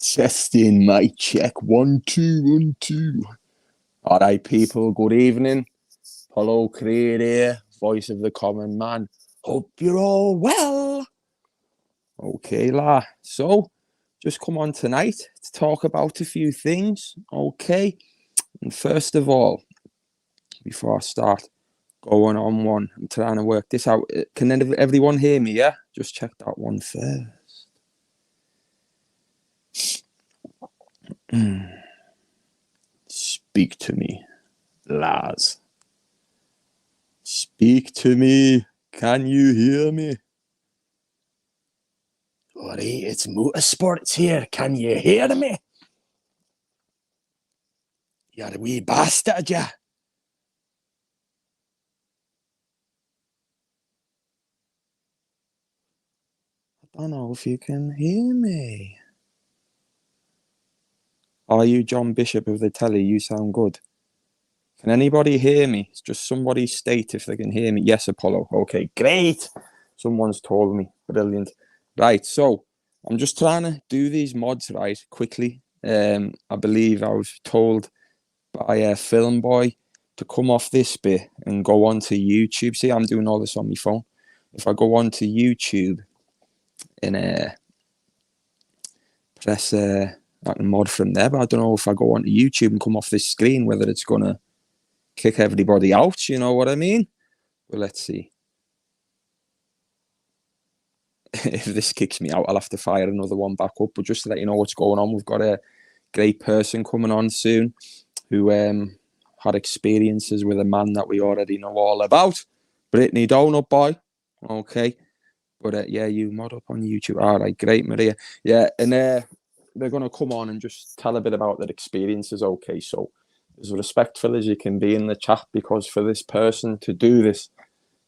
Testing my check. 1, 2, 1, 2. All right, people. Good evening. Hello, Craig here, voice of the common man. Hope you're all well. Okay, la. So, just come on tonight to talk about a few things. Okay. And first of all, before I start going on one, I'm trying to work this out. Can everyone hear me? Yeah. Just check that one first. Speak to me, Lars. Speak to me. Can you hear me? Alright, it's motorsports here. Can you hear me? You're a wee bastard, yeah. I don't know if you can hear me. Are you John Bishop of the telly? You sound good. Can anybody hear me? It's just somebody state if they can hear me. Yes, Apollo. Okay, great. Someone's told me. Brilliant. Right, so I'm just trying to do these mods right quickly. I believe I was told by a film boy to come off this bit and go onto YouTube. See, I'm doing all this on my phone. If I go onto YouTube and press I can mod from there, but I don't know if I go onto YouTube and come off this screen whether it's gonna kick everybody out. You know what I mean? Well, let's see. If this kicks me out, I'll have to fire another one back up. But just to let you know what's going on, we've got a great person coming on soon who had experiences with a man that we already know all about. Brittany Donut Boy. Okay. But yeah, you mod up on YouTube. All right, great, Maria. Yeah, and they're going to come on and just tell a bit about their experiences. Okay, so as respectful as you can be in the chat, because for this person to do this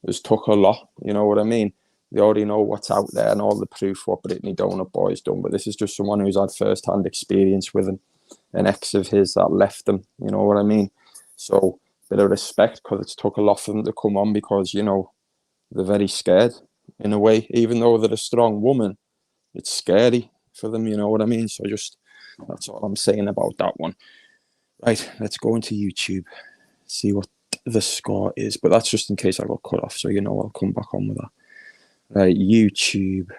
has took a lot. You know what I mean? They already know what's out there and all the proof what Brittany Donut Boy has done. But this is just someone who's had first-hand experience with him, an ex of his that left them. You know what I mean? So bit of respect, because it's took a lot for them to come on, because you know they're very scared in a way. Even though they're a strong woman, it's scary for them. You know what I mean? So just that's all I'm saying about that one. Right, let's go into YouTube, see what the score is. But that's just in case I got cut off, so you know I'll come back on with that. Right, YouTube.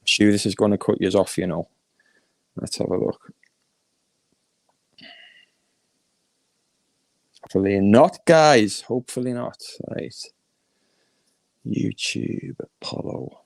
Sure, this is going to cut you off, you know. Let's have a look. Hopefully not, guys. Hopefully not. Right. YouTube, Apollo.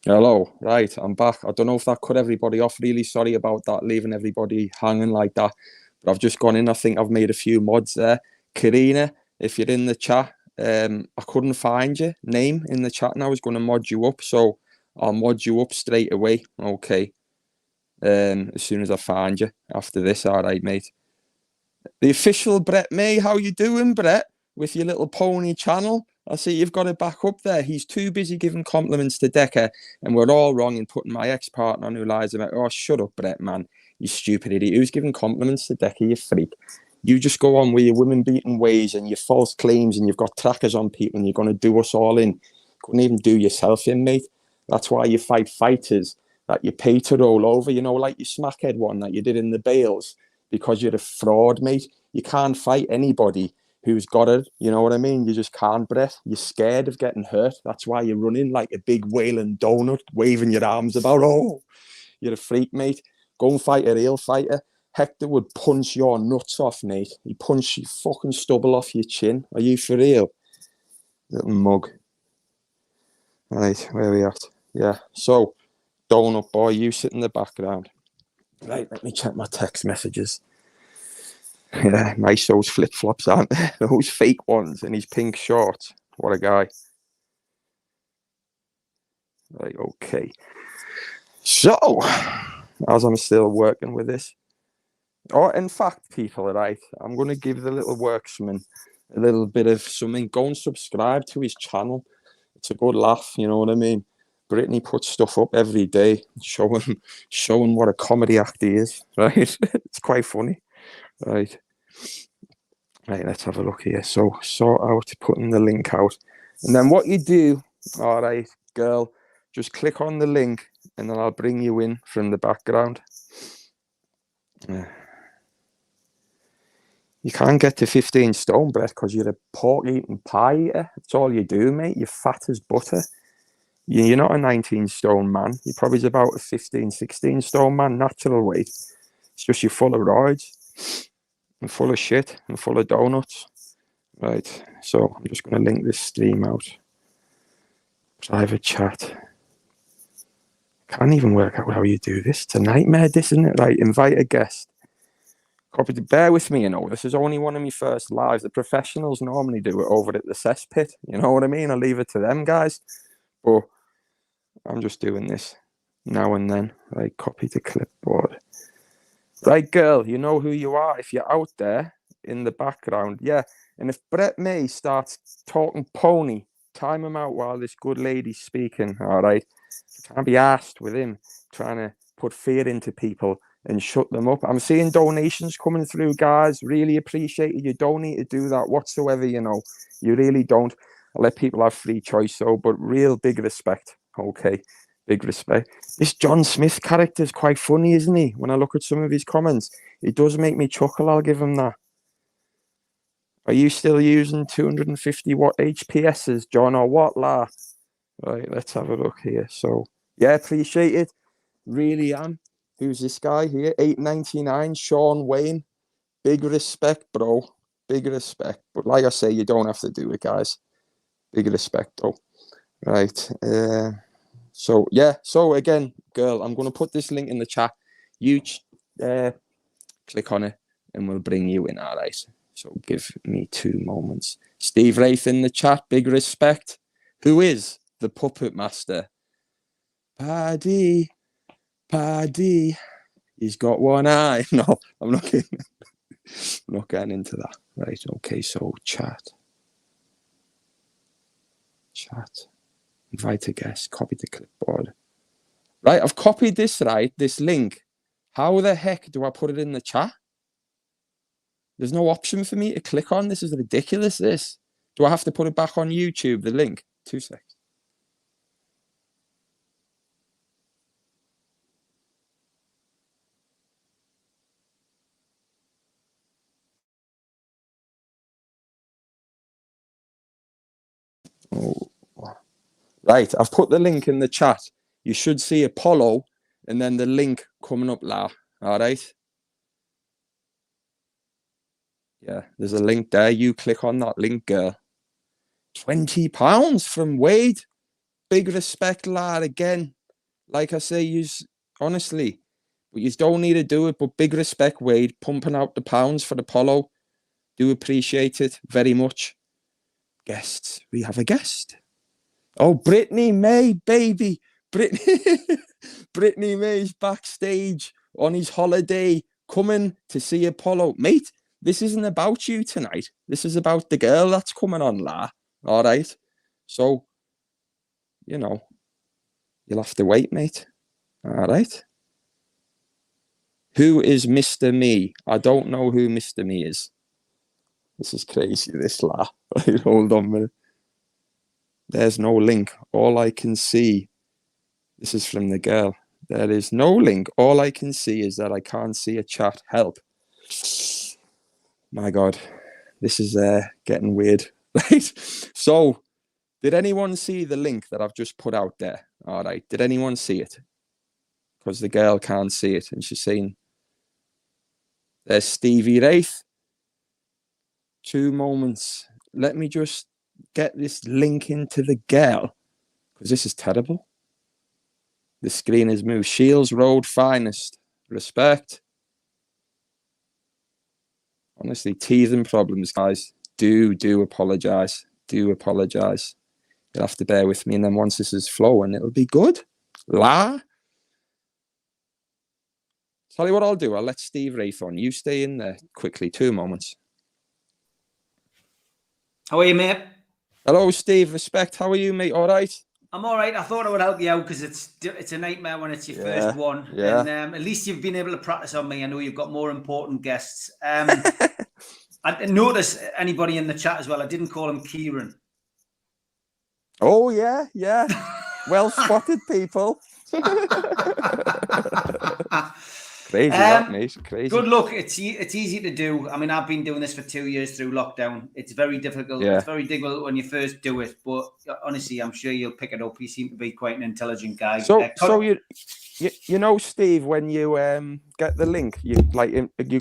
Hello, right, I'm back. I don't know if that cut everybody off. Really sorry about that, leaving everybody hanging like that. But I've just gone in. I think I've made a few mods there. Karina, if you're in the chat, I couldn't find your name in the chat and I was going to mod you up. So I'll mod you up straight away. Okay. as soon as I find you after this. All right, mate. The official Brett May. How you doing, Brett? With your little pony channel. I see you've got it back up there. He's too busy giving compliments to Decker, and we're all wrong in putting my ex-partner on Who Lies About. Oh, shut up, Brett, man. You stupid idiot. Who's giving compliments to Decker, you freak? You just go on with your women-beating ways and your false claims, and you've got trackers on people, and you're going to do us all in. Couldn't even do yourself in, mate. That's why you fight fighters that you pay to roll over, you know, like your smackhead one that you did in the Bales, because you're a fraud, mate. You can't fight anybody who's got it, you know what I mean? You just can't, Brett. You're scared of getting hurt. That's why you're running like a big wailing donut, waving your arms about. Oh, you're a freak, mate. Go and fight a real fighter. Hector would punch your nuts off, mate. He punched your fucking stubble off your chin. Are you for real? Little mug. Right, where are we at? Yeah, so, donut boy, you sit in the background. Right, let me check my text messages. Yeah, nice those flip-flops, aren't they? Those fake ones in his pink shorts. What a guy. Right, okay. So, as I'm still working with this, in fact, people, right, I'm going to give the little worksman a little bit of something. Go and subscribe to his channel. It's a good laugh, you know what I mean? Brittany puts stuff up every day, showing what a comedy act he is, right? It's quite funny. Right, let's have a look here. So, sort out putting the link out. And then what you do, all right, girl, just click on the link and then I'll bring you in from the background. You can't get to 15 stone, Brett, because you're a pork-eating pie eater. That's all you do, mate. You're fat as butter. You're not a 19 stone man. You're probably about a 15, 16 stone man, natural weight. It's just you're full of roids. And full of shit and full of donuts. Right, so I'm just going to link this stream out. Private chat. Can't even work out how you do this. It's a nightmare, this, isn't it? Right, invite a guest. Copy. Bear with me, you know. This is only one of my first lives. The professionals normally do it over at the cesspit. You know what I mean? I leave it to them, guys. But I'm just doing this now and then. Right, copy to clipboard. Right, girl, you know who you are if you're out there in the background. Yeah, and if Brett May starts talking pony, time him out while this good lady's speaking, all right? You can't be asked with him trying to put fear into people and shut them up. I'm seeing donations coming through, guys. Really appreciate it. You don't need to do that whatsoever, you know. You really don't. I let people have free choice, though, but real big respect, okay? Big respect. This John Smith character is quite funny, isn't he? When I look at some of his comments, it does make me chuckle. I'll give him that. Are you still using 250 watt HPSs, John, or what, la? Right, let's have a look here. So, yeah, appreciate it. Really am. Who's this guy here? 899, Sean Wayne. Big respect, bro. Big respect. But like I say, you don't have to do it, guys. Big respect, though. Right. So, yeah. So, again, girl, I'm going to put this link in the chat. You click on it and we'll bring you in, all right? So, give me 2 moments. Steve Wraith in the chat. Big respect. Who is the puppet master? Paddy. He's got one eye. No, I'm not kidding. I'm not getting into that. Right, okay, so chat. Invite a guest, copy the clipboard. Right, I've copied this, right, this link. How the heck do I put it in the chat? There's no option for me to click on. This is ridiculous, this. Do I have to put it back on YouTube, the link? 2 seconds. Oh. Right, I've put the link in the chat. You should see Apollo and then the link coming up now. All right. Yeah, there's a link there. You click on that link, girl. £20 from Wade. Big respect, lad. Again, like I say, honestly, you don't need to do it, but big respect, Wade, pumping out the pounds for Apollo. Do appreciate it very much. Guests. We have a guest. Oh, Brittany May, baby. Brittany. Brittany May's backstage on his holiday, coming to see Apollo. Mate, this isn't about you tonight. This is about the girl that's coming on, la. All right? So, you know, you'll have to wait, mate. All right? Who is Mr. Me? I don't know who Mr. Me is. This is crazy, this la. Hold on a minute. There's no link. All I can see, this is from the girl. There is no link. All I can see is that I can't see a chat. Help. My God, this is getting weird. Right? So, did anyone see the link that I've just put out there? All right. Did anyone see it? Because the girl can't see it. And she's saying, there's Stevie Wraith. 2 moments. Let me just get this link into the girl. Because this is terrible. The screen is moved. Shields Road finest. Respect. Honestly, teething problems, guys. Do apologise. Do apologise. You'll have to bear with me. And then once this is flowing, it'll be good. La. Tell you what I'll do. I'll let Steve Wraith on. You stay in there quickly. 2 moments. How are you, mate? Hello, Steve. Respect. How are you, mate? All right? I'm all right. I thought I would help you out because it's a nightmare when it's your first one. Yeah. And at least you've been able to practice on me. I know you've got more important guests. I notice anybody in the chat as well. I didn't call him Kieran. Oh, yeah. Well spotted, people. Crazy, that, mate. Crazy. Good luck. It's easy to do. I mean, I've been doing this for 2 years through lockdown. It's very difficult. Yeah. It's very difficult when you first do it. But honestly, I'm sure you'll pick it up. You seem to be quite an intelligent guy. So you know, Steve, when you get the link, you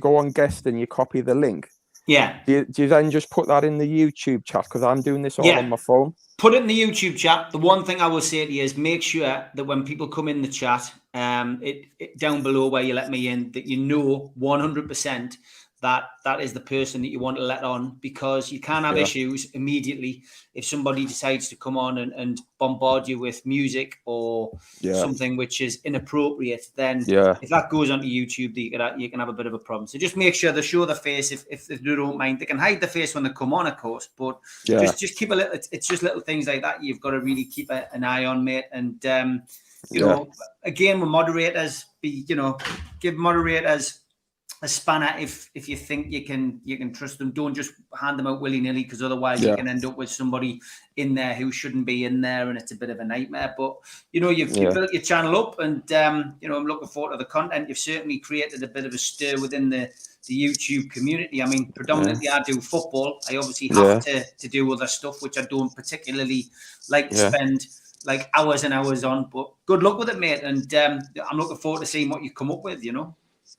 go on guest and you copy the link. Yeah. Do you then just put that in the YouTube chat? Because I'm doing this all on my phone. Put it in the YouTube chat. The one thing I will say to you is make sure that when people come in the chat, it down below where you let me in, that you know 100% that is the person that you want to let on, because you can have issues immediately if somebody decides to come on and bombard you with music or something which is inappropriate. Then if that goes onto YouTube, you can have a bit of a problem. So just make sure they show the face if they don't mind. They can hide the face when they come on, of course, but just keep a little. It's just little things like that you've got to really keep an eye on, mate. And you know, again, with moderators, give moderators a spanner if you think you can trust them. Don't just hand them out willy-nilly, because otherwise you can end up with somebody in there who shouldn't be in there, and it's a bit of a nightmare. But you've built your channel up, and I'm looking forward to the content. You've certainly created a bit of a stir within the YouTube community. I mean, predominantly I do football. I obviously have to do other stuff which I don't particularly like to spend like hours and hours on. But good luck with it, mate, and I'm looking forward to seeing what you come up with.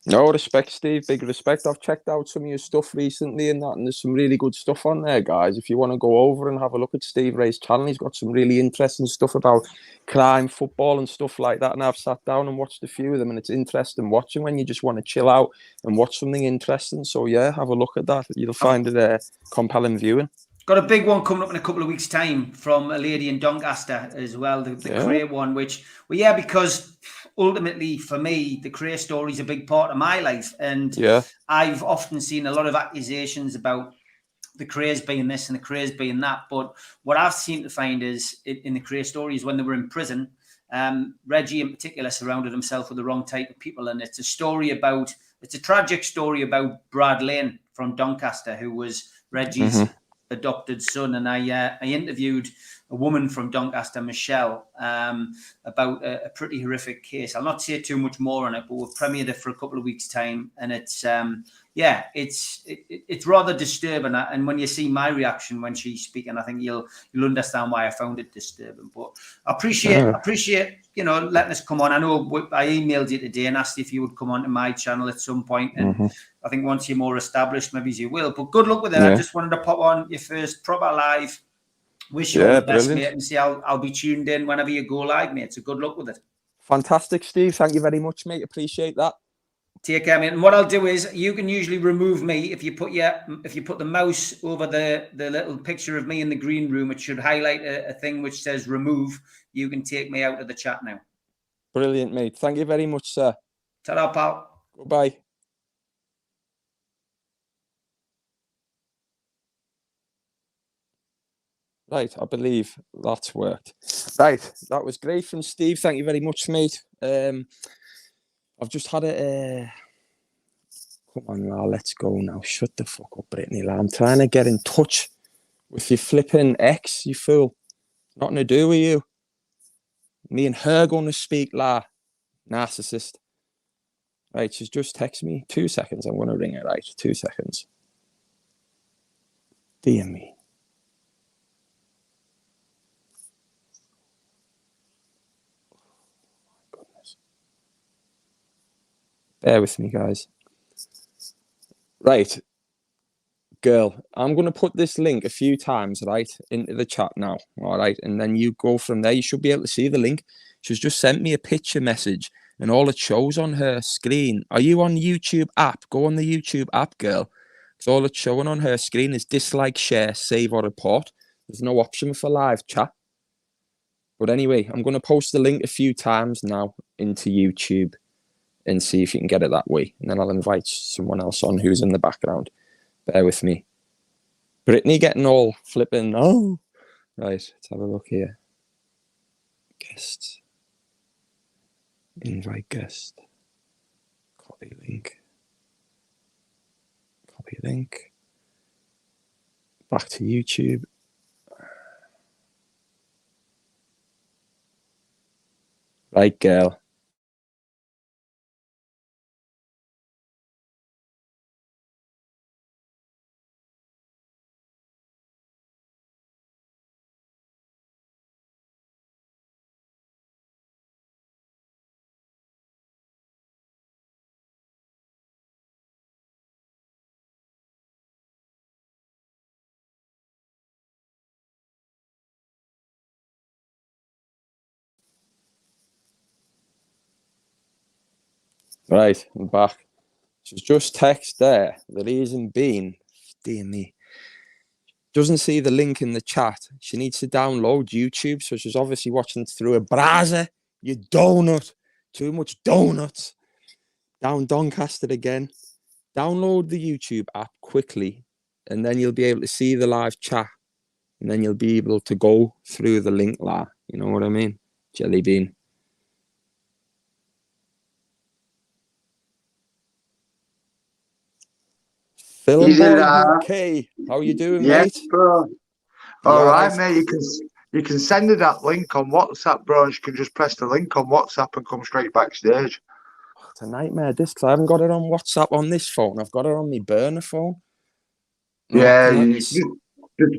No, respect, Steve. Big respect. I've checked out some of your stuff recently and there's some really good stuff on there, guys. If you want to go over and have a look at Steve Wraith's channel, he's got some really interesting stuff about crime, football and stuff like that. And I've sat down and watched a few of them, and it's interesting watching when you just want to chill out and watch something interesting. So, have a look at that. You'll find it compelling viewing. Got a big one coming up in a couple of weeks' time from a lady in Doncaster as well, the Cray one, because ultimately for me, the Cray story is a big part of my life. And I've often seen a lot of accusations about the Crays being this and the Crays being that. But what I've seemed to find is in the Cray story is when they were in prison, Reggie in particular surrounded himself with the wrong type of people. And it's a tragic story about Brad Lane from Doncaster, who was Reggie's adopted son. And I interviewed a woman from Doncaster, Michelle, about a pretty horrific case. I'll not say too much more on it, but we've premiered it for a couple of weeks' time, and it's it's rather disturbing. And when you see my reaction when she's speaking, I think you'll understand why I found it disturbing. But I appreciate letting us come on. I know I emailed you today and asked if you would come on to my channel at some point, and I think once you're more established, maybe you will. But good luck with it. I just wanted to pop on your first proper live. Wish you all the best, mate, and see I'll be tuned in whenever you go live, mate. So good luck with it. Fantastic, Steve. Thank you very much, mate. Appreciate that. Take care, mate. And what I'll do is you can usually remove me if you put the mouse over the little picture of me in the green room. It should highlight a thing which says remove. You can take me out of the chat now. Brilliant, mate. Thank you very much, sir. Ta-ra, pal. Goodbye. Right, I believe that's worked. Right, that was great from Steve. Thank you very much, mate. I've just had a... Come on, now, let's go now. Shut the fuck up, Brittany. I'm trying to get in touch with your flipping ex, you fool. Nothing to do with you. Me and her going to speak, narcissist. Right, she's just texted me. 2 seconds, I'm going to ring her, right? 2 seconds. Dear me. Goodness. Bear with me, guys. Right. Girl, I'm going to put this link a few times, right, into the chat now, all right? And then you go from there. You should be able to see the link. She's just sent me a picture message, and all it shows on her screen. Are you on YouTube app? Go on the YouTube app, girl. Because all it's showing on her screen is dislike, share, save, or report. There's no option for live chat. But anyway, I'm going to post the link a few times now into YouTube and see if you can get it that way. And then I'll invite someone else on who's in the background. Bear with me. Brittany getting all flipping. Oh, right. Let's have a look here. Guest. Invite guest. Copy link. Copy link. Back to YouTube. Right, girl. Right, I'm back. She's just text there. The reason being, dear me, doesn't see the link in the chat. She needs to download YouTube, so she's obviously watching through a browser. You donut. Too much donuts. Down Doncaster again. Download the YouTube app quickly, and then you'll be able to see the live chat, and then you'll be able to go through the link, You know what I mean? Jelly bean. Film Boy UK, how you doing, mate? Bro. All right, mate. You can send her that link on WhatsApp, bro. And she can just press the link on WhatsApp and come straight backstage. It's a nightmare, this, because I haven't got it on WhatsApp on this phone. I've got it on my burner phone. Yeah, you just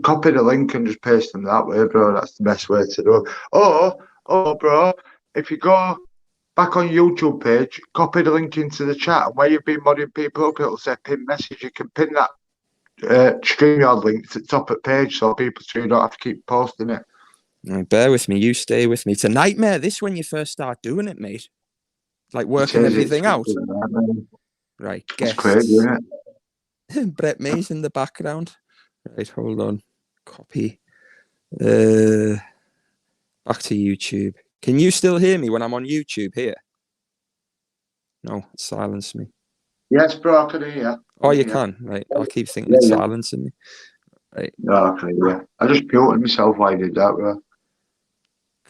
copy the link and just paste them that way, bro. That's the best way to do it. Oh, bro, if you go back on YouTube page, copy the link into the chat, and where you've been modding people up, it'll say pin message. You can pin that StreamYard link to the top of the page so you don't have to keep posting it. Bear with me, you stay with me. It's a nightmare, this, when you first start doing it, mate. Like working everything out. Right, guests. It's crazy, isn't it? Brett May's in the background. Right, hold on. Copy. Back to YouTube. Can you still hear me when I'm on YouTube here? No, silence me. Yes, bro, I can hear you. Oh, you can? Right, I'll keep thinking it's silencing me. Right. No, I can hear you. I just muted myself while I did that, bro.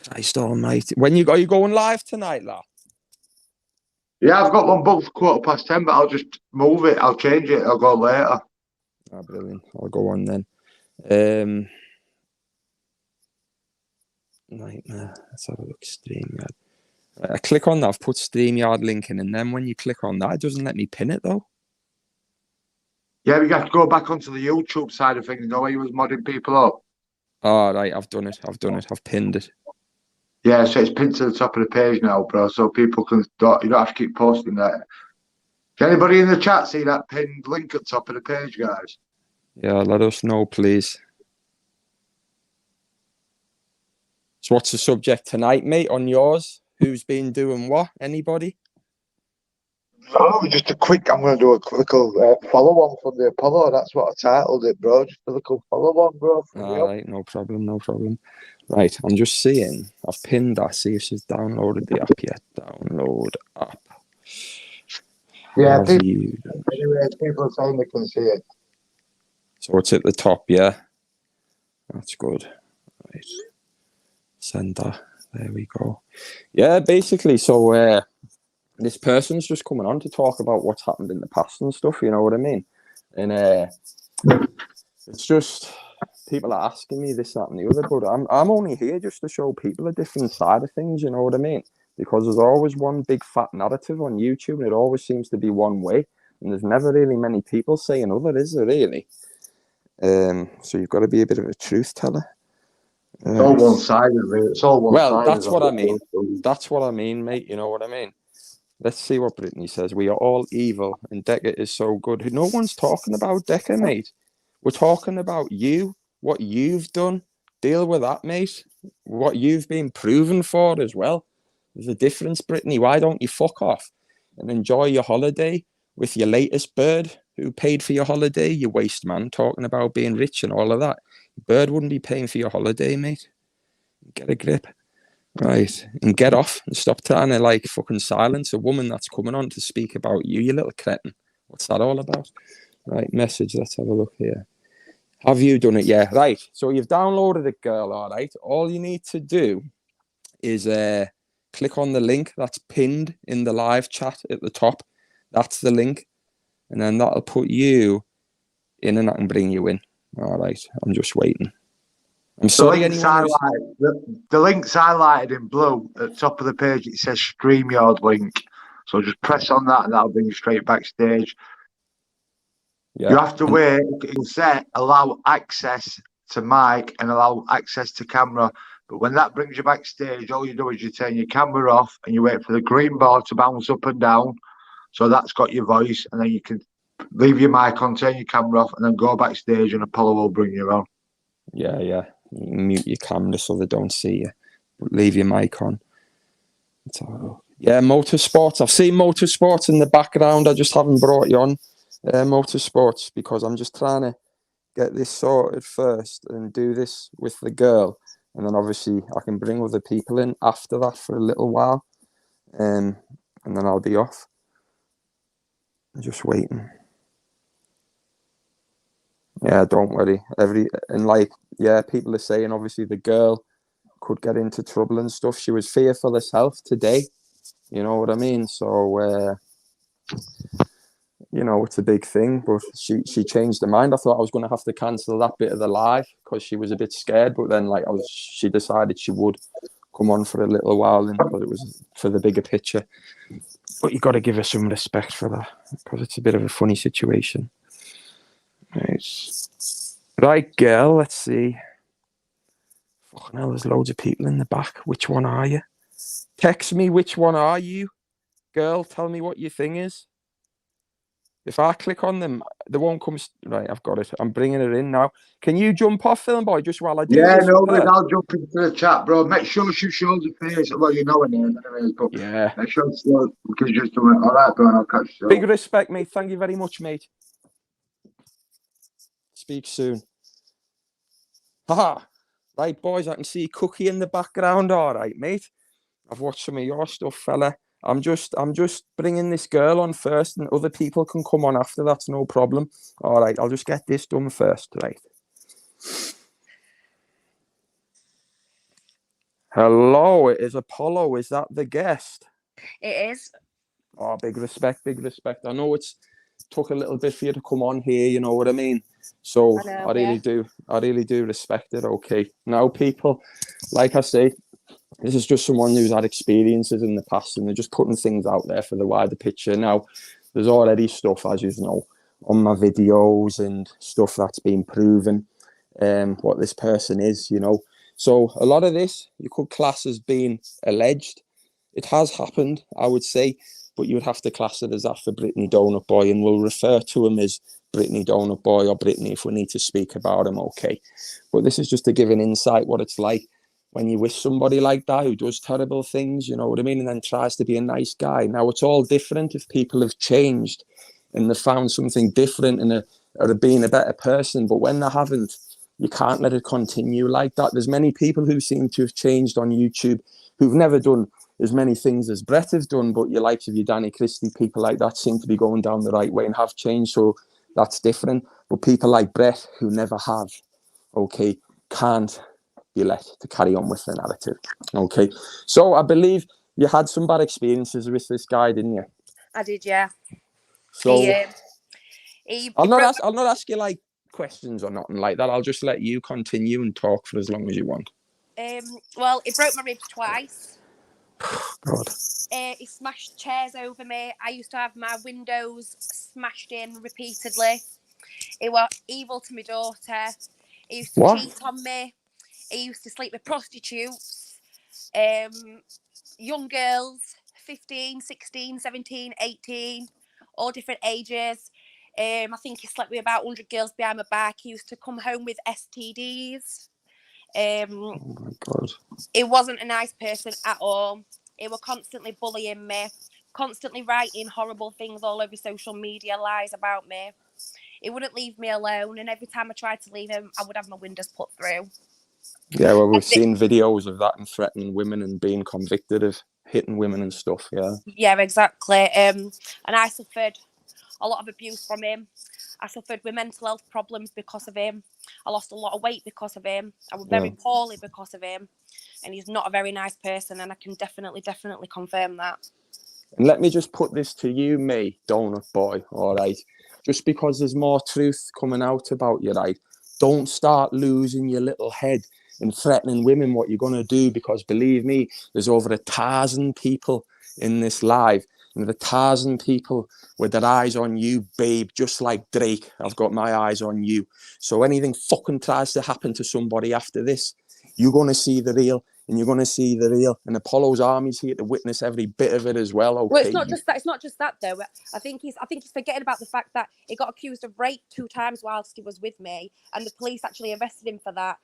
Christ almighty. Are you going live tonight, lad? Yeah, I've got one booked for 10:15, but I'll just move it. I'll change it. I'll go later. Oh, brilliant. I'll go on then. Nightmare. Let's have a look. StreamYard. Right, I click on that. I've put StreamYard link in, and then when you click on that, it doesn't let me pin it, though. Yeah, we have to go back onto the YouTube side of things. You know where you was modding people up? Oh, right. I've done it. I've pinned it. Yeah, so it's pinned to the top of the page now, bro, so people you don't have to keep posting that. Can anybody in the chat see that pinned link at the top of the page, guys? Yeah, let us know, please. So what's the subject tonight, mate, on yours? Who's been doing what? Anybody? Oh, just a quick, I'm going to do a little follow-on from the Apollo. That's what I titled it, bro. Just a little follow-on, bro. All right, no problem. Right, I'm just seeing. I've pinned that. See if she's downloaded the app yet. download app. Yeah, Have people, you... anyway, people are saying they can see it. So it's at the top, yeah? That's good. Right. Send that. There we go. Yeah, basically, so this person's just coming on to talk about what's happened in the past and stuff, you know what I mean? And it's just, people are asking me this, that, and the other, but I'm only here just to show people a different side of things, you know what I mean? Because there's always one big fat narrative on YouTube, and it always seems to be one way, and there's never really many people saying other, is there really? So you've got to be a bit of a truth teller. It's all one-sided, really. It's all one-sided. Well, that's what I mean. That's what I mean, mate. You know what I mean? Let's see what Brittany says. We are all evil, and Decca is so good. No one's talking about Decca, mate. We're talking about you, what you've done. Deal with that, mate. What you've been proven for as well. There's a difference, Brittany. Why don't you fuck off and enjoy your holiday with your latest bird who paid for your holiday? You waste man talking about being rich and all of that. Bird wouldn't be paying for your holiday, mate. Get a grip. Right. And get off and stop trying to like fucking silence a woman that's coming on to speak about you, you little cretin. What's that all about? Right, message. Let's have a look here. Have you done it? Yeah, right. So you've downloaded it, girl, all right. All you need to do is click on the link that's pinned in the live chat at the top. That's the link. And then that'll put you in and I can bring you in. All right. I'm just waiting. I'm sorry, the link's highlighted in blue at the top of the page. It says StreamYard link. So just press on that and that'll bring you straight backstage. Yeah. You have to wait. It'll say allow access to mic and allow access to camera. But when that brings you backstage, all you do is you turn your camera off and you wait for the green bar to bounce up and down. So that's got your voice. And then you can leave your mic on, turn your camera off, and then go backstage and Apollo will bring you on. Yeah, yeah. You mute your camera so they don't see you. But leave your mic on. Yeah, motorsports. I've seen motorsports in the background. I just haven't brought you on motorsports because I'm just trying to get this sorted first and do this with the girl. And then obviously I can bring other people in after that for a little while. And then I'll be off. I'm just waiting. Yeah, don't worry. People are saying obviously the girl could get into trouble and stuff. She was fearful herself today. You know what I mean? So, it's a big thing. But she changed her mind. I thought I was going to have to cancel that bit of the live because she was a bit scared. But then, she decided she would come on for a little while, and because it was for the bigger picture. But you got to give her some respect for that because it's a bit of a funny situation. Right, girl, let's see. Fucking hell, there's loads of people in the back. Which one are you? Text me, which one are you? Girl, tell me what your thing is. If I click on them, they won't come... Right, I've got it. I'm bringing it in now. Can you jump off, Film Boy, just while I do this? Yeah, I'll jump into the chat, bro. Make sure she shows her face. Well, you know her name anyways, but yeah. Make sure she shows, because you're just doing it. All right, bro, and I'll catch you. Big respect, mate. Thank you very much, mate. Speak soon. Haha. Right, boys, I can see Cookie in the background. All right, mate. I've watched some of your stuff, fella. I'm just bringing this girl on first, and other people can come on after. That's no problem. All right, I'll just get this done first, right? Hello, it is Apollo. Is that the guest? It is. Oh, big respect, big respect. I know it's took a little bit for you to come on here, you know what I mean? So I really do respect it. Okay. Now, people, like I say, this is just someone who's had experiences in the past and they're just putting things out there for the wider picture. Now, there's already stuff, as you know, on my videos and stuff that's been proven what this person is, you know. So a lot of this you could class as being alleged. It has happened, I would say, but you would have to class it as that for Brittany Donut Boy, and we'll refer to him as Brittany Donut Boy or Brittany if we need to speak about him, okay? But this is just to give an insight what it's like when you wish somebody like that who does terrible things, you know what I mean, and then tries to be a nice guy. Now, it's all different if people have changed and they've found something different and are being a better person, but when they haven't, you can't let it continue like that. There's many people who seem to have changed on YouTube who've never done as many things as Brett have done, but your likes of your Danny Christie, people like that seem to be going down the right way and have changed, so that's different. But people like Brett, who never have, okay, can't be let to carry on with the narrative. Okay, so I believe you had some bad experiences with this guy, didn't you? I did, yeah. So I'll not ask you like questions or nothing like that. I'll just let you continue and talk for as long as you want. Well, he broke my ribs twice. God. He smashed chairs over me. I used to have my windows smashed in repeatedly. He was evil to my daughter. He used to cheat on me. He used to sleep with prostitutes, young girls, 15, 16, 17, 18, all different ages. I think he slept with about 100 girls behind my back. He used to come home with STDs. Oh my God. He wasn't a nice person at all. He was constantly bullying me, constantly writing horrible things all over social media, lies about me. He wouldn't leave me alone, and every time I tried to leave him, I would have my windows put through. Yeah, well, we've seen videos of that and threatening women and being convicted of hitting women and stuff, yeah. Yeah, exactly. And I suffered a lot of abuse from him. I suffered with mental health problems because of him. I lost a lot of weight because of him. I was very poorly because of him. And he's not a very nice person, and I can definitely confirm that. And let me just put this to you, me, donut boy, all right? Just because there's more truth coming out about you, right? Don't start losing your little head and threatening women what you're going to do, because believe me, there's over 1,000 people in this live, and the 1,000 people with their eyes on you, babe, just like Drake. I've got my eyes on you. So anything fucking tries to happen to somebody after this, you're going to see the real. And you're going to see the real. And Apollo's army's here to witness every bit of it as well. Okay. Well, it's not just that. It's not just that, though. I think he's forgetting about the fact that he got accused of rape 2 times whilst he was with me, and the police actually arrested him for that.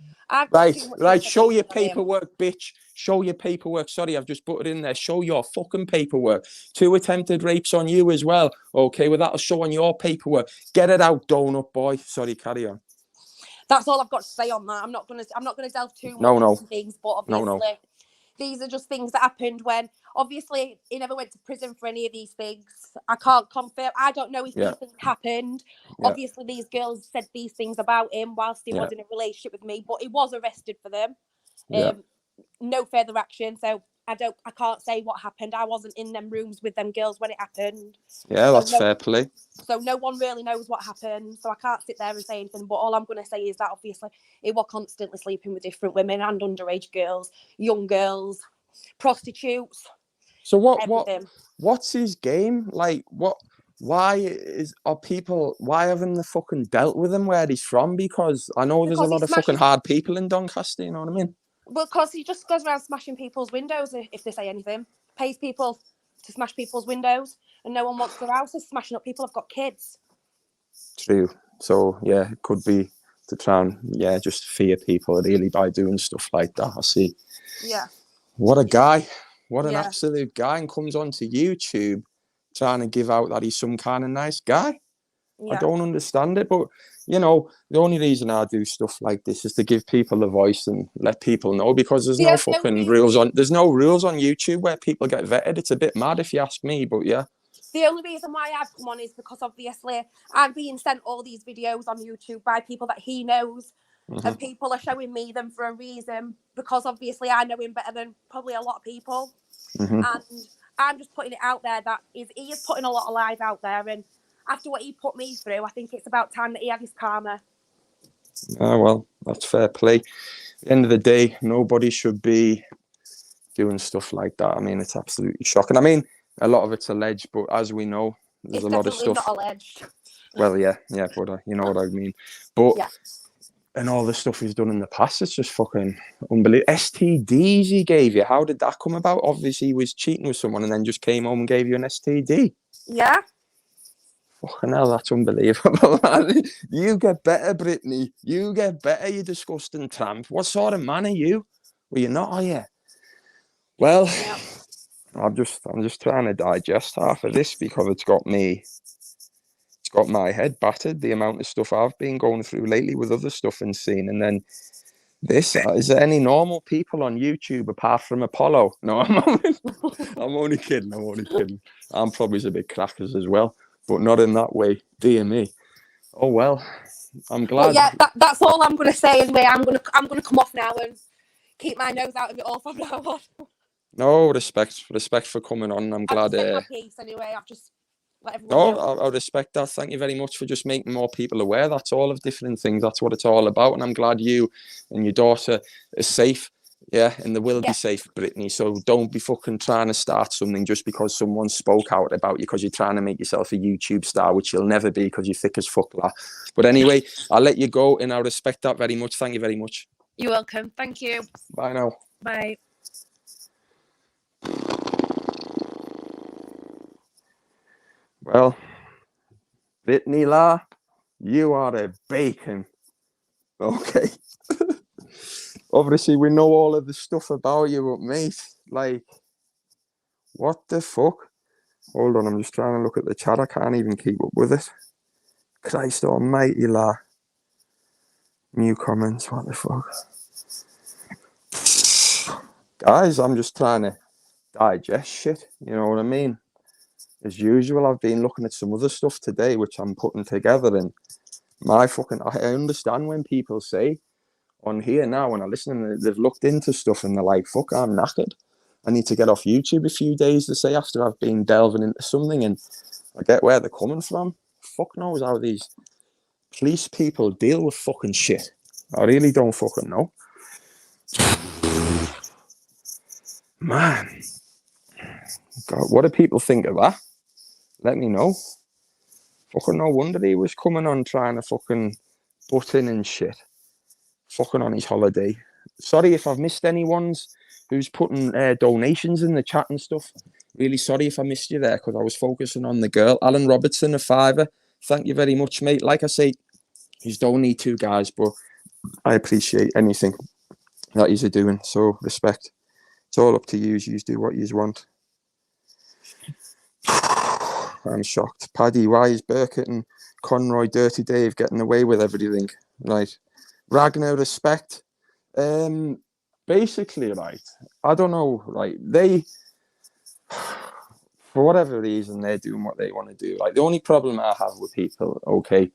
Right. Show your paperwork, bitch. Show your paperwork. Sorry, I've just put it in there. Show your fucking paperwork. 2 attempted rapes on you as well. Okay, well, that'll show on your paperwork. Get it out, donut boy. Sorry, carry on. That's all I've got to say on that. I'm not gonna delve too much into things, but obviously these are just things that happened when obviously he never went to prison for any of these things. I can't confirm. I don't know if these things happened. Obviously, these girls said these things about him whilst he was in a relationship with me, but he was arrested for them. No further action. So I can't say what happened. I wasn't in them rooms with them girls when it happened. Yeah, that's fair play. So no one really knows what happened. So I can't sit there and say anything. But all I'm going to say is that obviously he was constantly sleeping with different women and underage girls, young girls, prostitutes. So what's his game? Like why haven't they fucking dealt with him where he's from? Because I know there's a lot of fucking hard people in Doncaster, you know what I mean? Well, because he just goes around smashing people's windows if they say anything. Pays people to smash people's windows, and no one wants their houses smashing up. People have got kids. True. So, yeah, it could be to try and, just fear people really by doing stuff like that. I see. Yeah. What a guy. What an absolute guy. And comes onto YouTube trying to give out that he's some kind of nice guy. Yeah. I don't understand it, but you know, the only reason I do stuff like this is to give people a voice and let people know, because there's no fucking rules on. There's no rules on YouTube where people get vetted. It's a bit mad if you ask me, but yeah. The only reason why I've come on is because obviously I'm being sent all these videos on YouTube by people that he knows, and people are showing me them for a reason, because obviously I know him better than probably a lot of people, and I'm just putting it out there that he is putting a lot of lies out there, and after what he put me through, I think it's about time that he had his karma. Oh, well, that's fair play. At the end of the day, nobody should be doing stuff like that. I mean, it's absolutely shocking. I mean, a lot of it's alleged, but as we know, there's a lot of stuff. It's definitely not alleged. Well, yeah, but you know what I mean. But and all the stuff he's done in the past, it's just fucking unbelievable. STDs he gave you. How did that come about? Obviously, he was cheating with someone and then just came home and gave you an STD. Yeah. Fucking hell, that's unbelievable, man. You get better, Brittany. You get better, you disgusting tramp. What sort of man are you? Well, you're not, are you? Well, I'm just trying to digest half of this, because it's got my head battered, the amount of stuff I've been going through lately with other stuff and seeing, and then Is there any normal people on YouTube apart from Apollo? No, I'm only kidding. I'm only kidding. I'm probably a bit crackers as well, but not in that way. Dear me. Oh well, I'm glad. But yeah, that's all I'm going to say. Anyway, I'm gonna come off now and keep my nose out of it all from now on. No, respect for coming on. I'm glad. I've just said my piece anyway. I've just let everyone know. I respect that. Thank you very much for just making more people aware. That's all of different things. That's what it's all about. And I'm glad you and your daughter are safe. Yeah, and they will be safe, Brittany. So don't be fucking trying to start something just because someone spoke out about you because you're trying to make yourself a YouTube star, which you'll never be because you're thick as fuck. But anyway, I'll let you go and I respect that very much. Thank you very much. You're welcome. Thank you. Bye now. Bye. Well, Brittany La, you are a bacon. Okay. Obviously, we know all of the stuff about you, but mate, like, what the fuck? Hold on, I'm just trying to look at the chat. I can't even keep up with it. Christ almighty, La. New comments, what the fuck? Guys, I'm just trying to digest shit, you know what I mean? As usual, I've been looking at some other stuff today, which I'm putting together, and I understand when people say on here now, when I listen, and they've looked into stuff and they're like, fuck, I'm knackered. I need to get off YouTube a few days, to say, after I've been delving into something, and I get where they're coming from. Fuck knows how these police people deal with fucking shit. I really don't fucking know. Man. God, what do people think of that? Let me know. Fucking no wonder he was coming on trying to fucking butt in and shit. Fucking on his holiday. Sorry if I've missed anyone's who's putting donations in the chat and stuff. Really sorry if I missed you there because I was focusing on the girl. Alan Robertson, a £5. Thank you very much, mate. Like I say, you don't need two guys, but I appreciate anything that you're doing. So respect. It's all up to you. You do what you want. I'm shocked. Paddy, why is Burkett and Conroy, Dirty Dave getting away with everything? Right. Ragnar, respect. Basically, right, I don't know, right, they, for whatever reason, they're doing what they want to do. Like, the only problem I have with people, okay,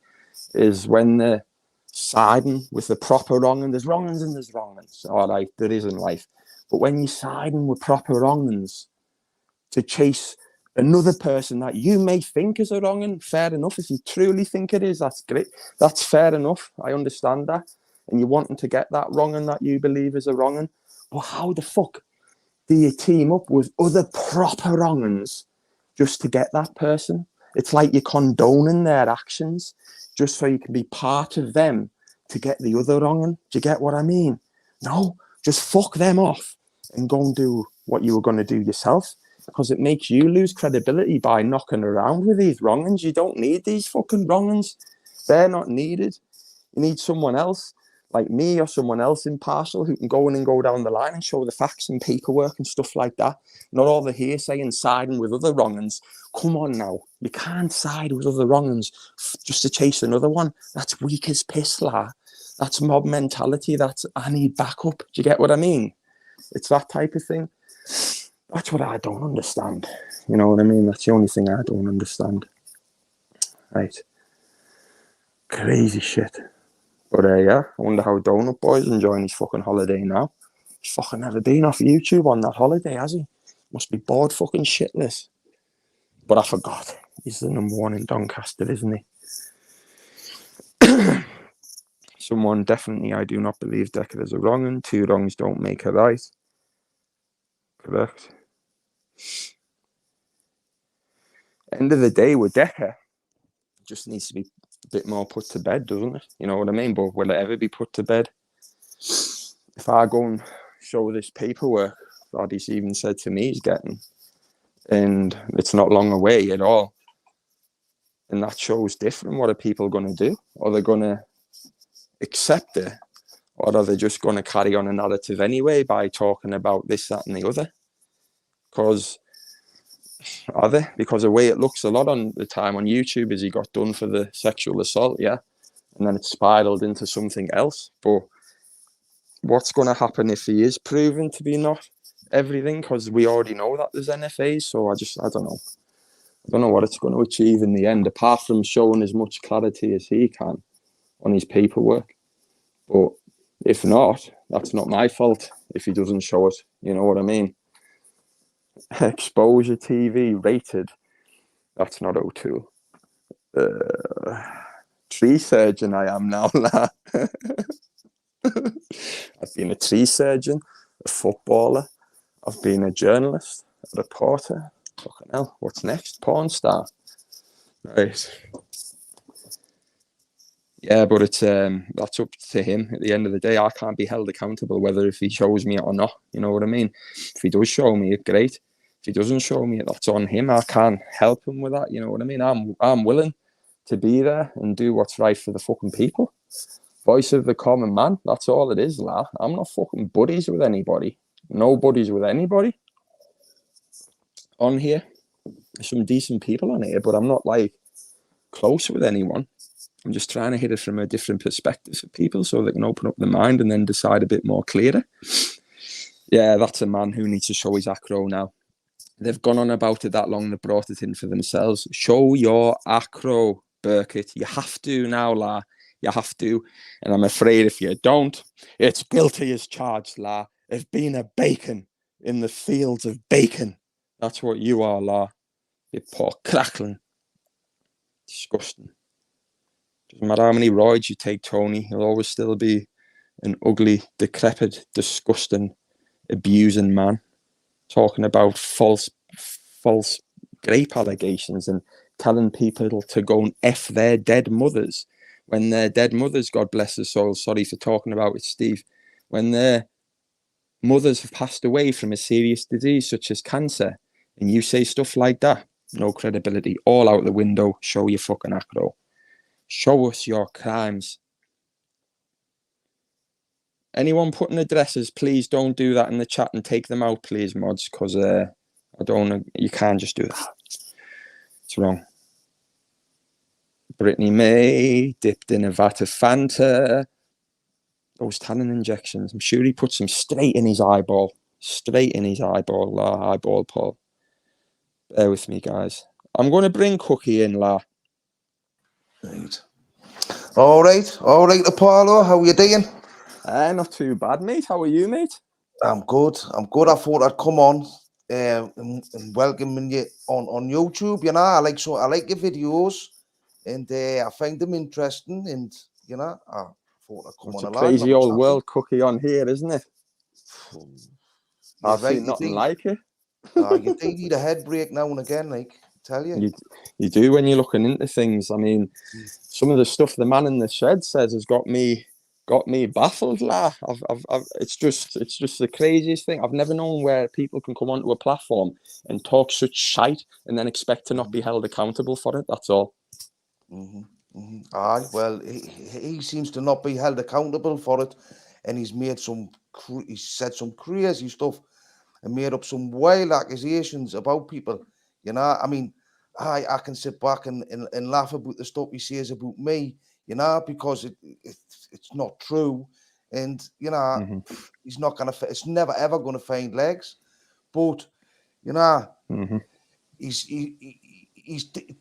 is when they're siding with the proper wrong, and there's wrong-uns and there's wrong-uns, all right, there is in life. But when you're siding with proper wrong-uns to chase another person that you may think is a wrong-un, fair enough. If you truly think it is, that's great. That's fair enough. I understand that. And you're wanting to get that wrong-un that you believe is a wrong-un. But how the fuck do you team up with other proper wrong-uns just to get that person? It's like you're condoning their actions just so you can be part of them to get the other wrong-un. Do you get what I mean? No, just fuck them off and go and do what you were going to do yourself. Because it makes you lose credibility by knocking around with these wrong-uns. You don't need these fucking wrong-uns. They're not needed. You need someone else like me or someone else impartial who can go in and go down the line and show the facts and paperwork and stuff like that. Not all the hearsay and siding with other wrong-uns. Come on now. You can't side with other wrong-uns just to chase another one. That's weak as piss, la. That's mob mentality. That's, I need backup. Do you get what I mean? It's that type of thing. That's what I don't understand. You know what I mean? That's the only thing I don't understand. Right. Crazy shit. But yeah, I wonder how Donut Boy's enjoying his fucking holiday now. He's fucking never been off YouTube on that holiday, has he? Must be bored fucking shitless. But I forgot. He's the number one in Doncaster, isn't he? Someone definitely, I do not believe Decker is a wrong-un. Two wrongs don't make a right. Correct. End of the day with Decker, just needs to be a bit more put to bed, doesn't it? You know what I mean? But will it ever be put to bed? If I go and show this paperwork that he's even said to me he's getting, and it's not long away at all, and that shows different, what are people going to do? Are they going to accept it? Or are they just going to carry on a narrative anyway by talking about this, that, and the other? Because are they? Because the way it looks a lot on the time on YouTube is he got done for the sexual assault, yeah, and then it spiraled into something else. But what's going to happen if he is proven to be not everything? Because we already know that there's NFAs, so I don't know. I don't know what it's going to achieve in the end, apart from showing as much clarity as he can on his paperwork. But if not, that's not my fault if he doesn't show it. You know what I mean? Exposure TV rated. That's not O2. Tree surgeon I am now. I've been a tree surgeon, a footballer. I've been a journalist, a reporter. Fucking hell, what's next? Porn star. Right. Yeah, but it's that's up to him. At the end of the day, I can't be held accountable whether if he shows me it or not. You know what I mean? If he does show me it, great. If he doesn't show me it, that's on him. I can't help him with that. You know what I mean? I'm willing to be there and do what's right for the fucking people. Voice of the common man. That's all it is, lad. I'm not fucking buddies with anybody. No buddies with anybody on here. There's some decent people on here, but I'm not like close with anyone. I'm just trying to hit it from a different perspective for people so they can open up their mind and then decide a bit more clearer. Yeah, that's a man who needs to show his acro now. They've gone on about it that long, they brought it in for themselves. Show your acro, Burkett. You have to now, La. You have to. And I'm afraid if you don't, it's guilty as charged, La, of being a bacon in the fields of bacon. That's what you are, La. You poor crackling. Disgusting. Doesn't matter how many roids you take, Tony, you'll always still be an ugly, decrepit, disgusting, abusing man. Talking about false grape allegations and telling people to go and F their dead mothers when their dead mothers, God bless their soul, sorry for talking about it, Steve, when their mothers have passed away from a serious disease such as cancer, and you say stuff like that, no credibility, all out the window. Show your fucking acro. Show us your crimes. Anyone putting addresses, please don't do that in the chat and take them out, please, mods, because you can't just do that. It's wrong. Brittany May dipped in a vat of Fanta. Those tannin injections. I'm sure he puts them straight in his eyeball. Straight in his eyeball, La. Eyeball, Paul. Bear with me, guys. I'm going to bring Cookie in, La. Right. All right, Apollo. How are you doing? Not too bad, mate. How are you, mate? I'm good. I thought I'd come on and welcoming you on YouTube. You know, I like your videos, and I find them interesting. And you know, I thought I'd come on. It's a crazy old world, Cookie, on here, isn't it? I've seen nothing like it. You do need a head break now and again, like I tell you. You do when you're looking into things. I mean, some of the stuff the man in the shed says has got me baffled, La. It's just the craziest thing. I've never known where people can come onto a platform and talk such shite and then expect to not be held accountable for it. That's all. Aye, well, he seems to not be held accountable for it, and he's said some crazy stuff and made up some wild accusations about people. You know, I mean, I can sit back and laugh about the stuff he says about me, you know, because it's not true, and you know, he's not gonna. It's never ever gonna find legs, but you know, he's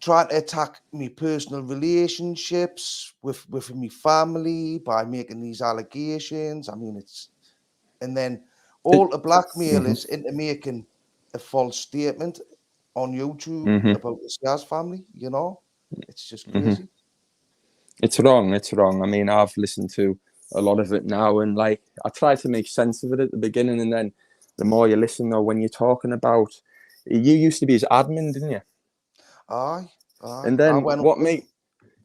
trying to attack me personal relationships with my family by making these allegations. I mean, and then all the blackmail is into making a false statement on YouTube about the Scar's family. You know, it's just crazy. It's wrong. I mean, I've listened to a lot of it now, and like I tried to make sense of it at the beginning, and then the more you listen, though, when you're talking about, you used to be his admin, didn't you? Aye. And then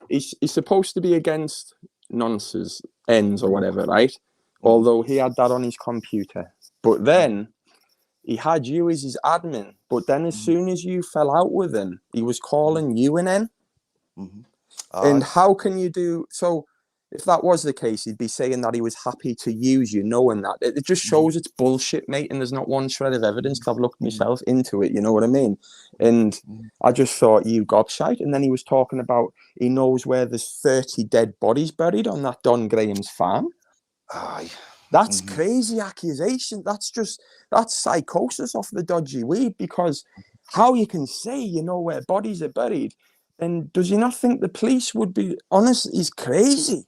he's supposed to be against nonsense ends or whatever, right? Although he had that on his computer, but then he had you as his admin. But then as soon as you fell out with him, he was calling you an N. And how can you do so? If that was the case, he'd be saying that he was happy to use you, knowing that. It just shows it's bullshit, mate, and there's not one shred of evidence, because I've looked myself into it, you know what I mean? And I just thought, you gobshite. And then he was talking about he knows where there's 30 dead bodies buried on that Don Graham's farm. Aye. That's crazy accusation. That's psychosis off the dodgy weed, because how you can say you know where bodies are buried, then does he not think the police would be honest? He's crazy.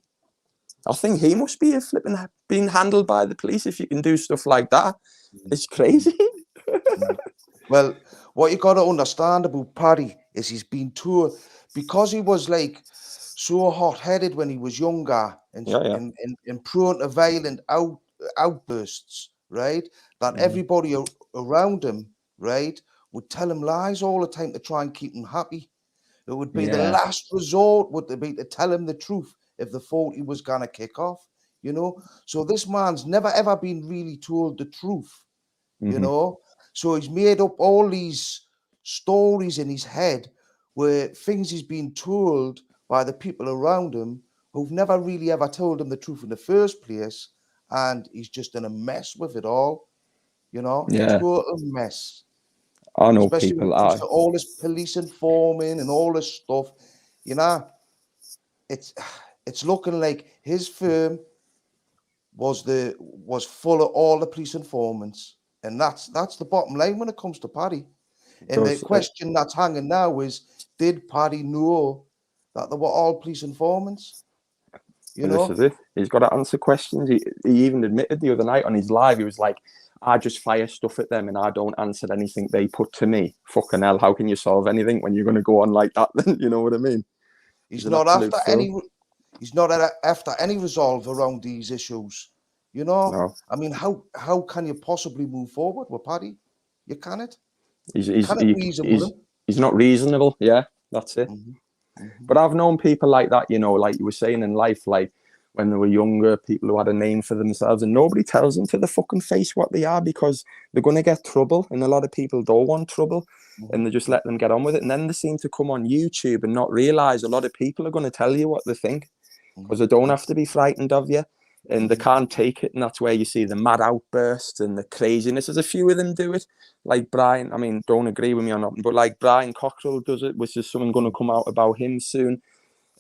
I think he must be being handled by the police if you can do stuff like that. It's crazy. Well, what you got to understand about Paddy is he's been told, because he was like so hot-headed when he was younger and prone to violent outbursts, right? That everybody around him, right, would tell him lies all the time to try and keep him happy. It would be the last resort would be to tell him the truth if the thought he was gonna kick off, you know. So this man's never ever been really told the truth, you know. So he's made up all these stories in his head where things he's been told by the people around him who've never really ever told him the truth in the first place, and he's just in a mess with it all, you know. Total mess. I know especially people when it comes to all this police informing and all this stuff, you know. It's looking like his firm was full of all the police informants, and that's the bottom line when it comes to Paddy. And the question that's hanging now is, did Paddy know that they were all police informants? You know, this is it. He's got to answer questions. He even admitted the other night on his live, he was like, I just fire stuff at them and I don't answer anything they put to me. Fucking hell, how can you solve anything when you're going to go on like that then? You know what I mean? He's not after any resolve around these issues. You know? No. I mean, how can you possibly move forward with Paddy? You cannot. He's not reasonable. Yeah, that's it. But I've known people like that, you know, like you were saying in life, like when they were younger, people who had a name for themselves, and nobody tells them to the fucking face what they are, because they're going to get trouble, and a lot of people don't want trouble, and they just let them get on with it. And then they seem to come on YouTube and not realize a lot of people are going to tell you what they think, because they don't have to be frightened of you, and they can't take it. And that's where you see the mad outbursts and the craziness. There's a few of them do it, like Brian. I mean, don't agree with me or nothing, but like Brian Cockrell does it, which is something going to come out about him soon.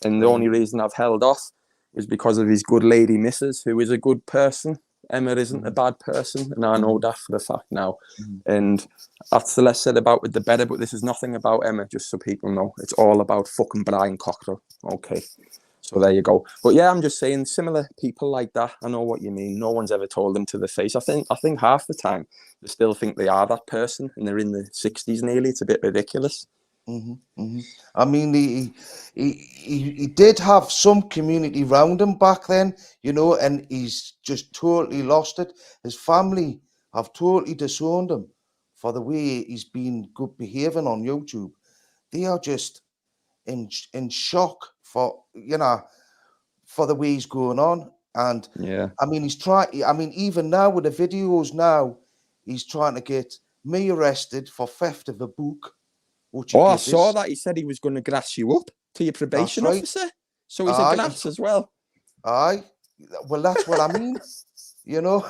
And the only reason I've held off is because of his good lady missus, who is a good person. Emma isn't a bad person, and I know that for a fact now. And that's the less said about it, the better. But this is nothing about Emma, just so people know. It's all about fucking Brian Cockrell. Okay, so there you go. But yeah, I'm just saying, similar people like that, I know what you mean. No one's ever told them to the face. I think half the time they still think they are that person, and they're in the 60s nearly. It's a bit ridiculous. I mean, he did have some community around him back then, you know, and he's just totally lost it. His family have totally disowned him for the way he's been good behaving on YouTube. They are just in shock for the way he's going on. And I mean, even now with the videos now, he's trying to get me arrested for theft of a book. I saw that. He said he was going to grass you up to your probation officer. So he's a grass as well. Aye. Well, that's what I mean. You know?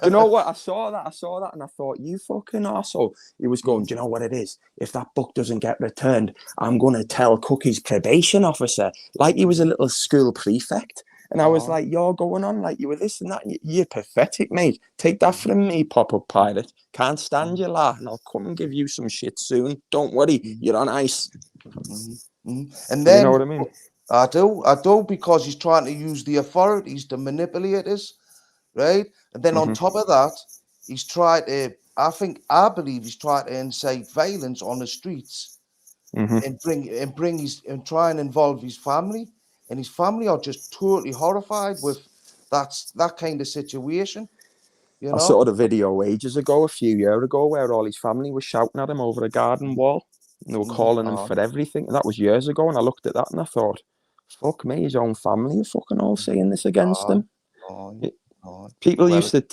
You know what? I saw that and I thought, you fucking arsehole. He was going, do you know what it is? If that book doesn't get returned, I'm going to tell Cookie's probation officer. Like he was a little school prefect. And I was like, you're going on like you were this and that. You're pathetic, mate. Take that from me, pop-up pirate. Can't stand you, lad. And I'll come and give you some shit soon. Don't worry. You're on ice. And then, you know what I mean? I do, because he's trying to use the authorities to manipulate us, right? And then on top of that, he's tried to, I believe he's tried to incite violence on the streets and try and involve his family. And his family are just totally horrified with that kind of situation. You know? I saw the video ages ago, a few years ago, where all his family was shouting at him over a garden wall. And they were calling him for everything. And that was years ago. And I looked at that and I thought, fuck me, his own family are fucking all saying this against him. People used to...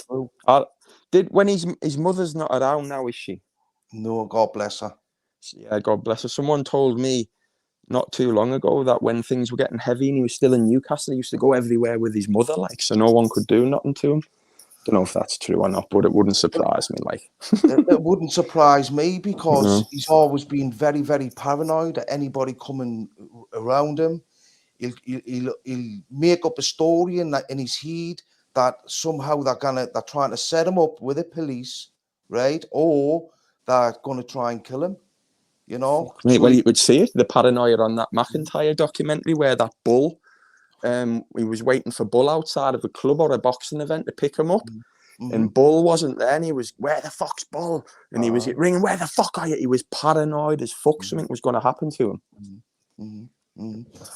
when his mother's not around now, is she? No, God bless her. Yeah, God bless her. Someone told me not too long ago that when things were getting heavy and he was still in Newcastle, he used to go everywhere with his mother, like, so no one could do nothing to him. Don't know if that's true or not, but it wouldn't surprise me. Like, it wouldn't surprise me, because he's always been very, very paranoid at anybody coming around him. He'll make up a story in his head that somehow they're trying to set him up with the police, right? Or they're gonna try and kill him. You know? Mate, well, you would see it, the paranoia on that McIntyre documentary where that bull, he was waiting for Bull outside of a club or a boxing event to pick him up. And Bull wasn't there, and he was, where the fuck's Bull? And he was ringing, where the fuck are you? He was paranoid as fuck. Something was going to happen to him.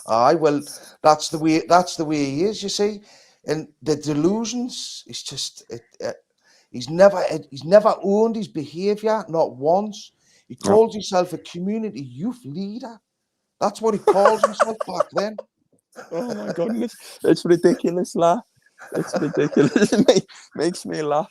Aye, well, that's the way he is, you see. And the delusions, it's just, he's never owned his behaviour, not once. He calls himself a community youth leader. That's what he calls himself back then. Oh my goodness, it's ridiculous, lad. It's ridiculous. It makes me laugh.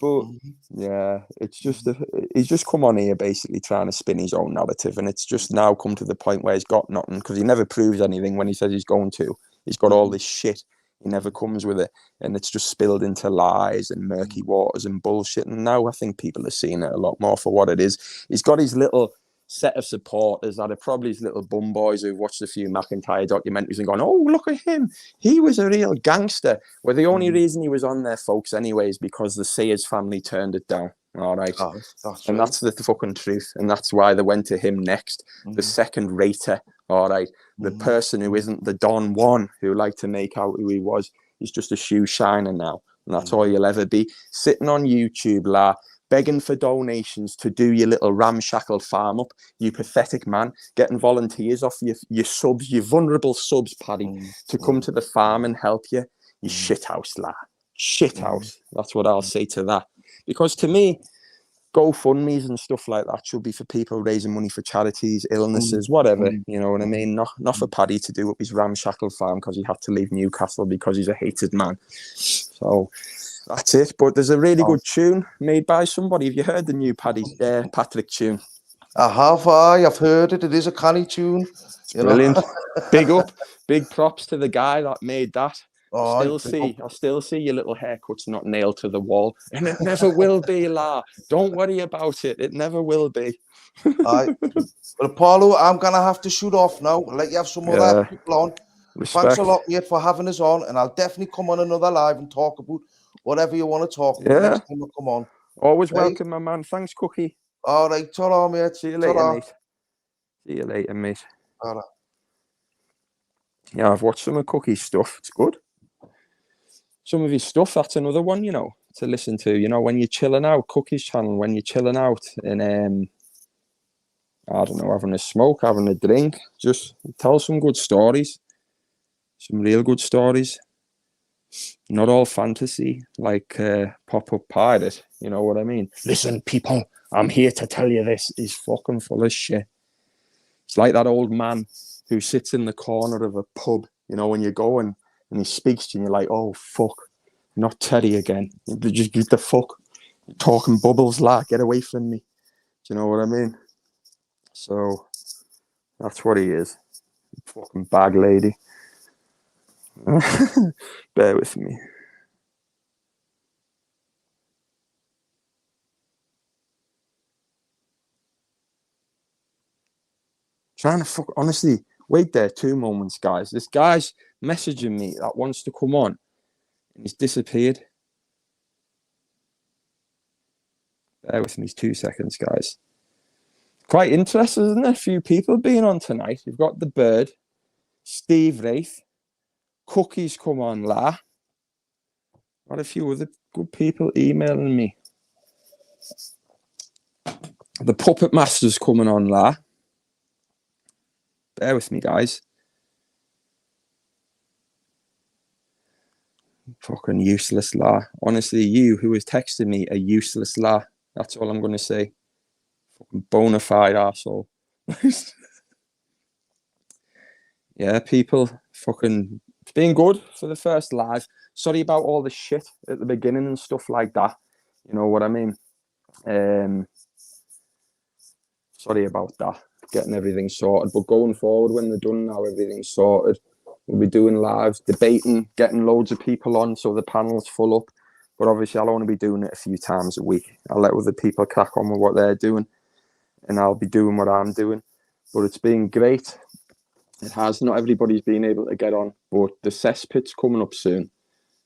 But yeah, it's just he's just come on here basically trying to spin his own narrative, and it's just now come to the point where he's got nothing, because he never proves anything when he says he's going to. He's got all this shit. He never comes with it, and it's just spilled into lies and murky waters and bullshit. And now I think people are seeing it a lot more for what it is. He's got his little set of supporters that are probably his little bum boys who've watched a few McIntyre documentaries and gone, oh, look at him. He was a real gangster. Well, the only reason he was on there, folks, anyway, is because the Sears family turned it down. All right. That's the fucking truth. And that's why they went to him next. The second rater. All right. The person who isn't the Don Juan who liked to make out who he was. He's just a shoe shiner now. And that's all you'll ever be. Sitting on YouTube, begging for donations to do your little ramshackle farm up, you pathetic man, getting volunteers off your subs, your vulnerable subs, Paddy, to come to the farm and help you. You shithouse, lad. Shithouse. That's what I'll say to that. Because to me, GoFundMes and stuff like that should be for people raising money for charities, illnesses, whatever. You know what I mean? Not for Paddy to do up his ramshackle farm because he had to leave Newcastle because he's a hated man. So that's it. But there's a really good tune made by somebody. Have you heard the new Patrick tune? I have. I've heard it. It is a canny tune. Brilliant. Big props to the guy that made that. I still see your little haircuts not nailed to the wall, and it never will be, la. Don't worry about it. It never will be. Well, Paulo, I'm gonna have to shoot off now. I'll let you have some other people on. Respect. Thanks a lot, mate, for having us on, and I'll definitely come on another live and talk about whatever you want to talk about next time I come on. Always welcome, my man. Thanks, Cookie. All right, ta-ra, mate. See you later, mate. See you later, mate. Ta-ra. Yeah, I've watched some of Cookie's stuff. It's good. Some of his stuff, that's another one, to listen to. When you're chilling out, Cookie's channel, when you're chilling out and, I don't know, having a smoke, having a drink, just tell some good stories. Some real good stories. Not all fantasy, like Pop-Up Pirate. You know what I mean? Listen, people, I'm here to tell you this. He's fucking full of shit. It's like that old man who sits in the corner of a pub, when you go and he speaks to you, and you're like, oh, fuck, not Teddy again. Just get the fuck. You're talking bubbles, lad. Get away from me. Do you know what I mean? So, that's what he is. Fucking bag lady. Bear with me. Trying to fuck, honestly, wait there 2 moments, guys. This guy's messaging me that wants to come on, and he's disappeared. Bear with me 2 seconds, guys. Quite interesting, isn't there? A few people being on tonight. You've got the Bird, Steve Wraith, Cookie's come on, la. Got a few other good people emailing me. The Puppet Master's coming on, la. Bear with me, guys. Fucking useless, la. Honestly, you who was texting me a useless, la. That's all I'm going to say. Fucking bona fide arsehole. Yeah, people, fucking, it's been good for the first live. Sorry about all the shit at the beginning and stuff like that. You know what I mean? Sorry about that. Getting everything sorted. But going forward, when they're done now, everything's sorted. We'll be doing lives, debating, getting loads of people on so the panel's full up. But obviously, I'll only be doing it a few times a week. I'll let other people crack on with what they're doing, and I'll be doing what I'm doing. But it's been great. It has. Not everybody's been able to get on, but the cesspit's coming up soon.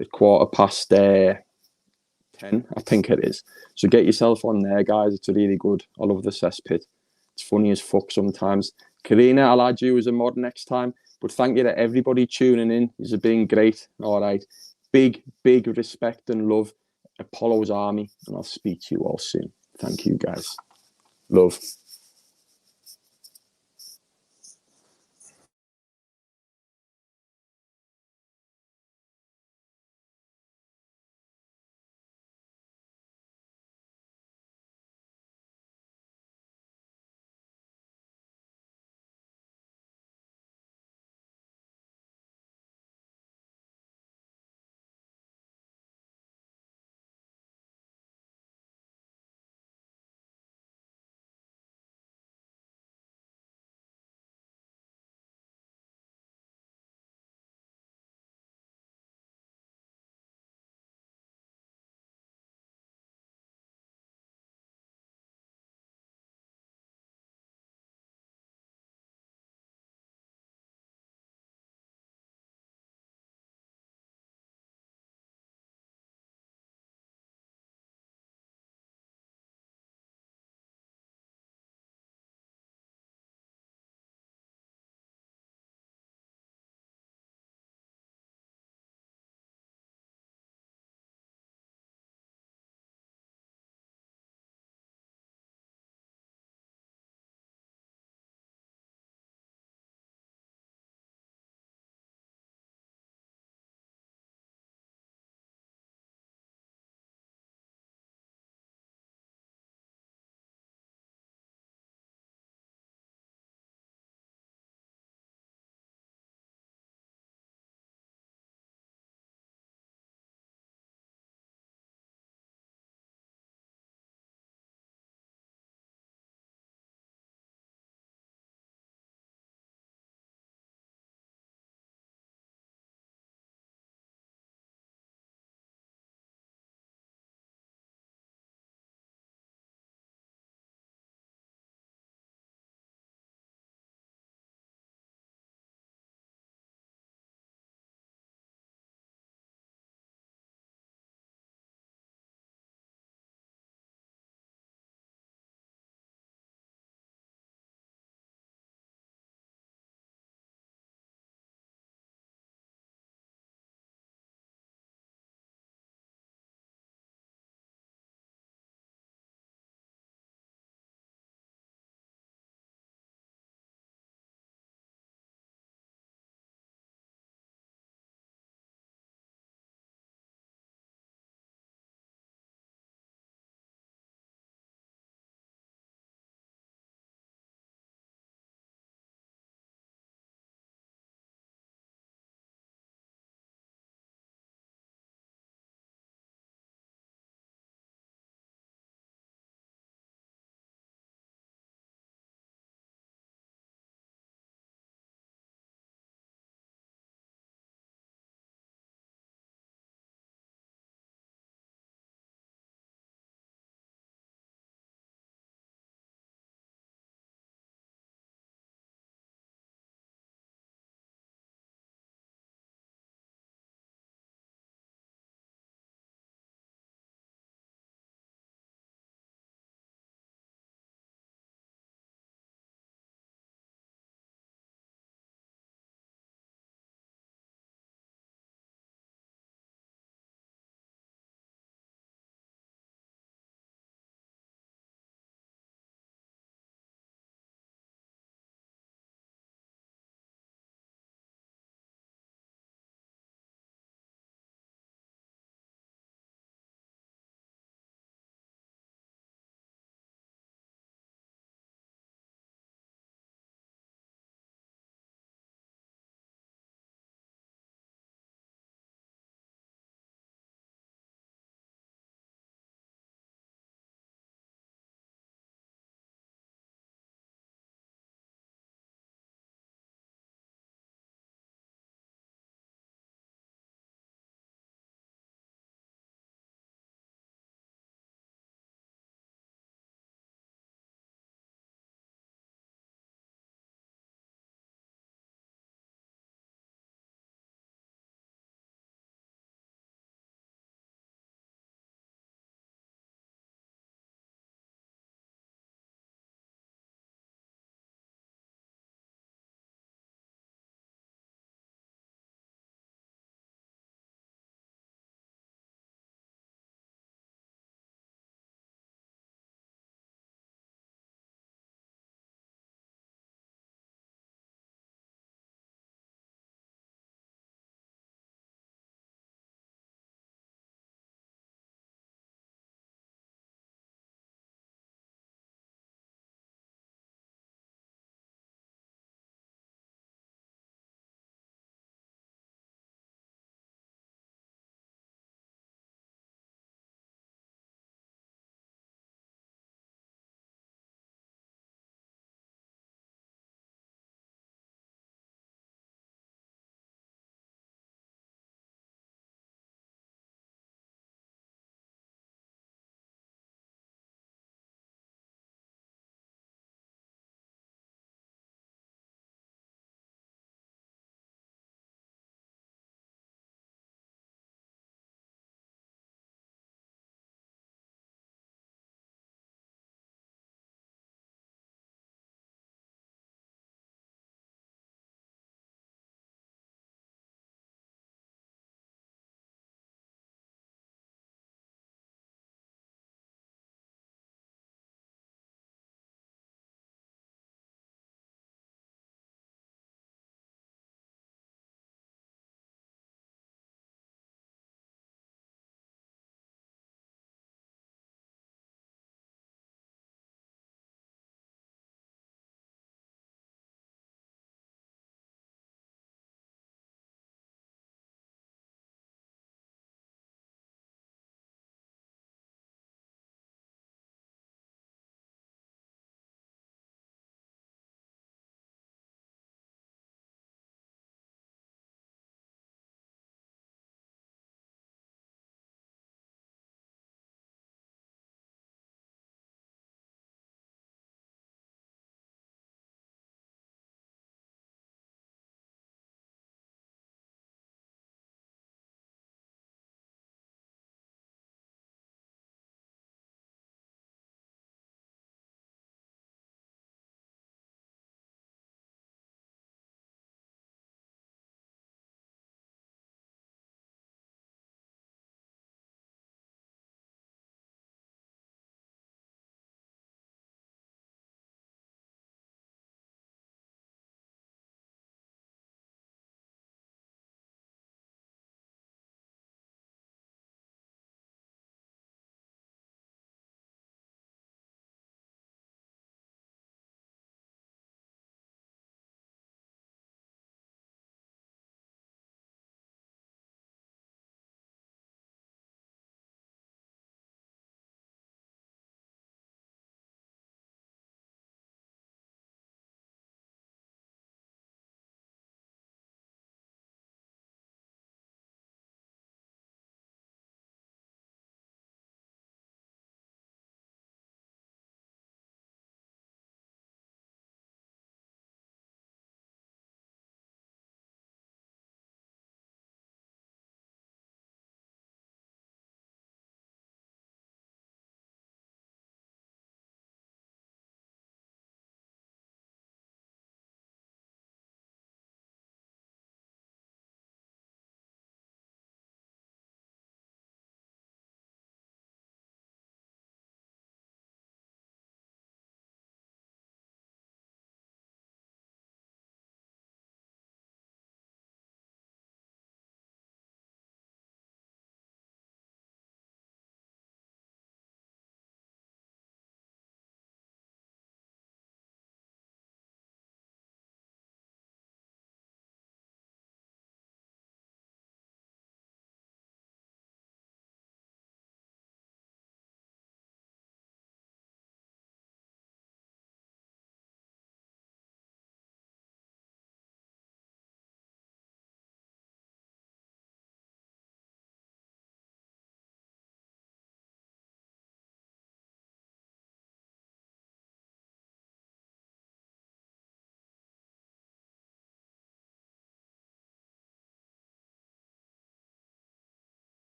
at 10:15, I think it is. So get yourself on there, guys. It's really good. I love the cesspit. It's funny as fuck sometimes. Karina, I'll add you as a mod next time. But thank you to everybody tuning in. You've been great. All right. Big respect and love. Apollo's Army. And I'll speak to you all soon. Thank you, guys. Love.